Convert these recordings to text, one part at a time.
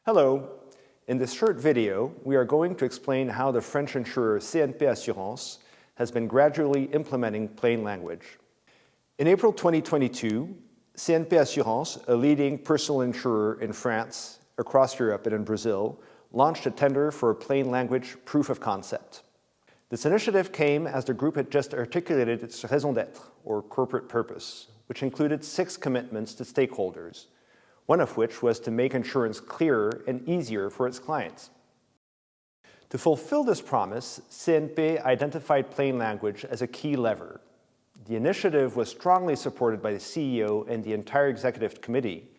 Hello. In this short video, we are going to explain how the French insurer CNP Assurances has been gradually implementing plain language. In April 2022, CNP Assurances, a leading personal insurer in France, across Europe and in Brazil, launched a tender for a plain language proof of concept. This initiative came as the group had just articulated its raison d'être, or corporate purpose, which included 6 commitments to stakeholders, one of which was to make insurance clearer and easier for its clients. To fulfill this promise, CNP identified plain language as a key lever. The initiative was strongly supported by the CEO and the entire executive committee.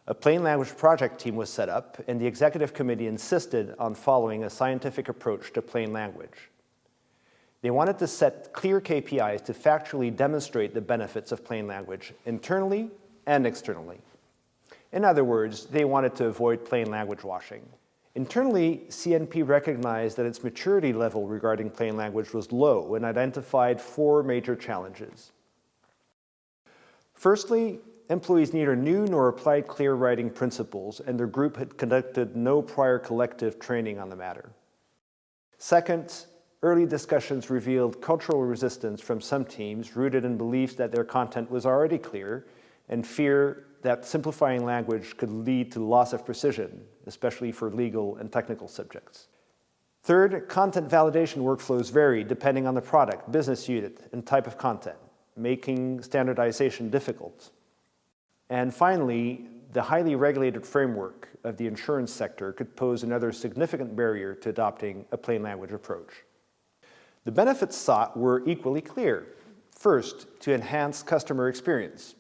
A plain language project team was set up, and the executive committee insisted on following a scientific approach to plain language. They wanted to set clear KPIs to factually demonstrate the benefits of plain language internally and externally. In other words, they wanted to avoid plain language washing. Internally, CNP recognized that its maturity level regarding plain language was low and identified 4 major challenges. Firstly, employees neither knew nor applied clear writing principles, and their group had conducted no prior collective training on the matter. Second, early discussions revealed cultural resistance from some teams rooted in beliefs that their content was already clear and fear that simplifying language could lead to loss of precision, especially for legal and technical subjects. Third, content validation workflows vary depending on the product, business unit, and type of content, making standardization difficult. And finally, the highly regulated framework of the insurance sector could pose another significant barrier to adopting a plain language approach. The benefits sought were equally clear. First, to enhance customer experience.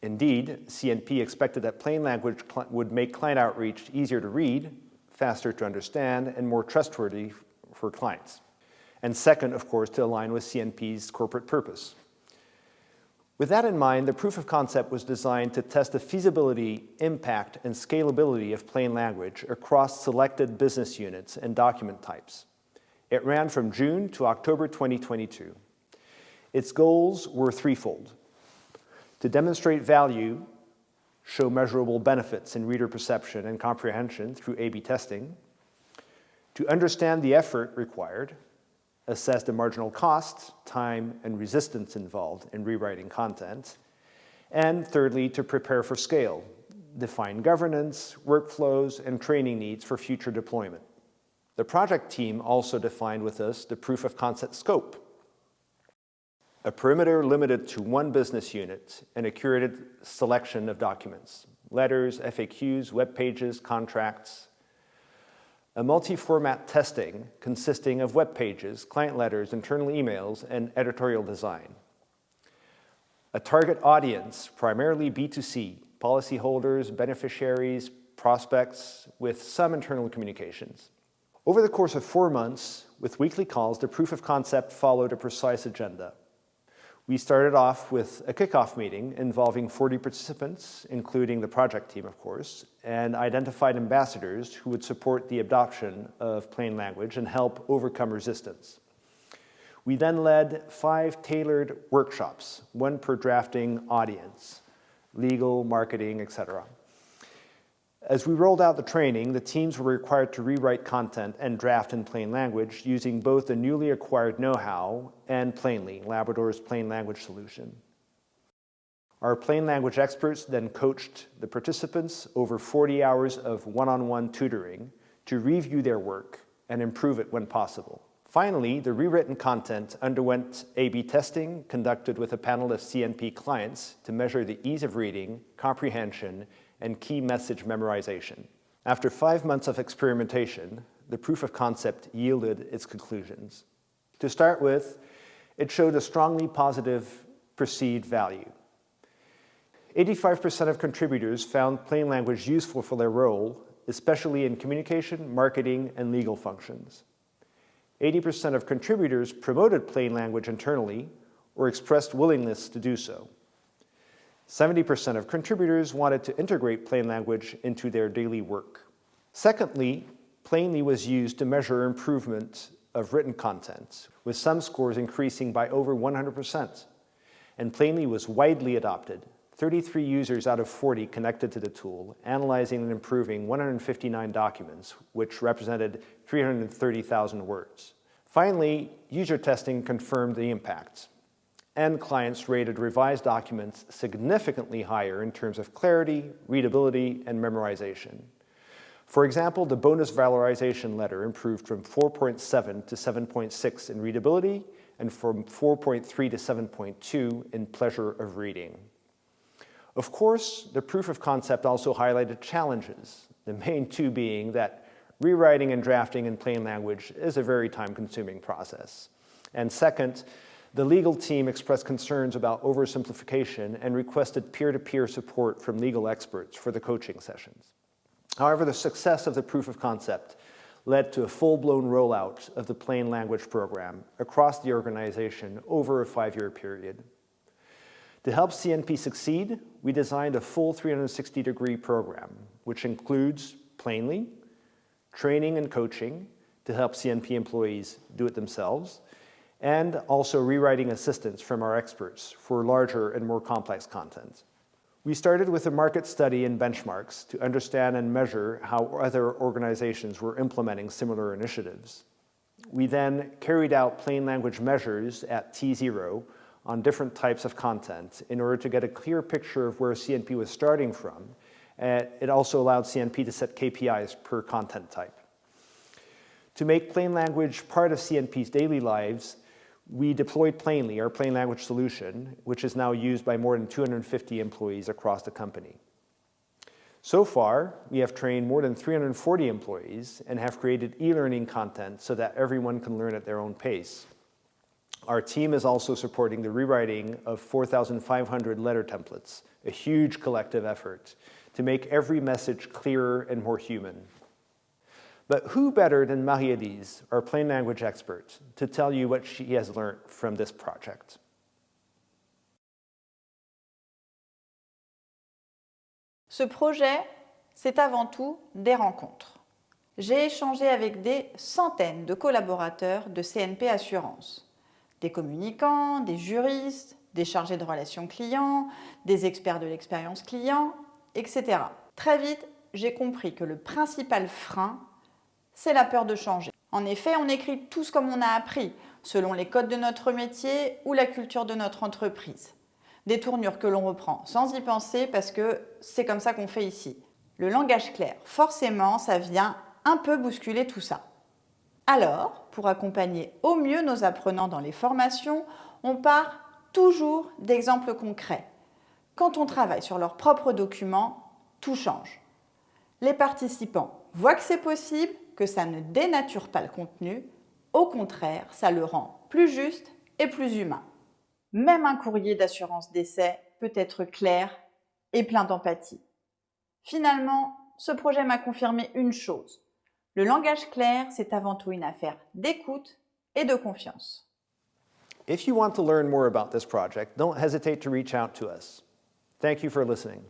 Indeed, CNP expected that plain language would make client outreach easier to read, faster to understand, and more trustworthy for clients. And second, of course, to align with CNP's corporate purpose. With that in mind, the proof of concept was designed to test the feasibility, impact, and scalability of plain language across selected business units and document types. It ran from June to October 2022. Its goals were threefold: to demonstrate value, show measurable benefits in reader perception and comprehension through A/B testing, to understand the effort required, assess the marginal cost, time, and resistance involved in rewriting content, and thirdly, to prepare for scale, define governance, workflows, and training needs for future deployment. The project team also defined with us the proof of concept scope: a perimeter limited to 1 business unit and a curated selection of documents, letters, FAQs, web pages, contracts, a multi-format testing consisting of web pages, client letters, internal emails, and editorial design, a target audience, primarily B2C, policyholders, beneficiaries, prospects, with some internal communications. Over the course of 4 months, with weekly calls, the proof of concept followed a precise agenda. We started off with a kickoff meeting involving 40 participants, including the project team, of course, and identified ambassadors who would support the adoption of plain language and help overcome resistance. We then led 5 tailored workshops, 1 per drafting audience, legal, marketing, etc. As we rolled out the training, the teams were required to rewrite content and draft in plain language using both the newly acquired know-how and Plainly, Labrador's plain language solution. Our plain language experts then coached the participants over 40 hours of one-on-one tutoring to review their work and improve it when possible. Finally, the rewritten content underwent A/B testing conducted with a panel of CNP clients to measure the ease of reading, comprehension, and key message memorization. After 5 months of experimentation, the proof of concept yielded its conclusions. To start with, it showed a strongly positive perceived value. 85% of contributors found plain language useful for their role, especially in communication, marketing, and legal functions. 80% of contributors promoted plain language internally or expressed willingness to do so. 70% of contributors wanted to integrate plain language into their daily work. Secondly, Plainly was used to measure improvement of written content, with some scores increasing by over 100%. And Plainly was widely adopted, 33 users out of 40 connected to the tool, analyzing and improving 159 documents, which represented 330,000 words. Finally, user testing confirmed the impact. End clients rated revised documents significantly higher in terms of clarity, readability, and memorization. For example, the bonus valorization letter improved from 4.7 to 7.6 in readability and from 4.3 to 7.2 in pleasure of reading. Of course, the proof of concept also highlighted challenges, the main two being that rewriting and drafting in plain language is a very time-consuming process. And second, the legal team expressed concerns about oversimplification and requested peer-to-peer support from legal experts for the coaching sessions. However, the success of the proof of concept led to a full-blown rollout of the plain language program across the organization over a 5-year period. To help CNP succeed, we designed a full 360-degree program, which includes plainly, training and coaching to help CNP employees do it themselves, and also rewriting assistance from our experts for larger and more complex content. We started with a market study and benchmarks to understand and measure how other organizations were implementing similar initiatives. We then carried out plain language measures at T0 on different types of content in order to get a clear picture of where CNP was starting from. It also allowed CNP to set KPIs per content type. To make plain language part of CNP's daily lives, we deployed Plainly, our plain language solution, which is now used by more than 250 employees across the company. So far, we have trained more than 340 employees and have created e-learning content so that everyone can learn at their own pace. Our team is also supporting the rewriting of 4,500 letter templates, a huge collective effort to make every message clearer and more human. But who better than Marie-Élise, our plain language expert, to tell you what she has learned from this project? Ce projet, c'est avant tout des rencontres. J'ai échangé avec des centaines de collaborateurs de CNP Assurances, des communicants, des juristes, des chargés de relations clients, des experts de l'expérience client, etc. Très vite, j'ai compris que le principal frein, c'est la peur de changer. En effet, on écrit tous comme on a appris, selon les codes de notre métier ou la culture de notre entreprise. Des tournures que l'on reprend sans y penser parce que c'est comme ça qu'on fait ici. Le langage clair, forcément, ça vient un peu bousculer tout ça. Alors, pour accompagner au mieux nos apprenants dans les formations, on part toujours d'exemples concrets. Quand on travaille sur leurs propres documents, tout change. Les participants voient que c'est possible, que ça ne dénature pas le contenu, au contraire, ça le rend plus juste et plus humain. Même un courrier d'assurance décès peut être clair et plein d'empathie. Finalement, ce projet m'a confirmé une chose. Le langage clair, c'est avant tout une affaire d'écoute et de confiance. If you want to learn more about this project, don't hesitate to reach out to us. Thank you for listening.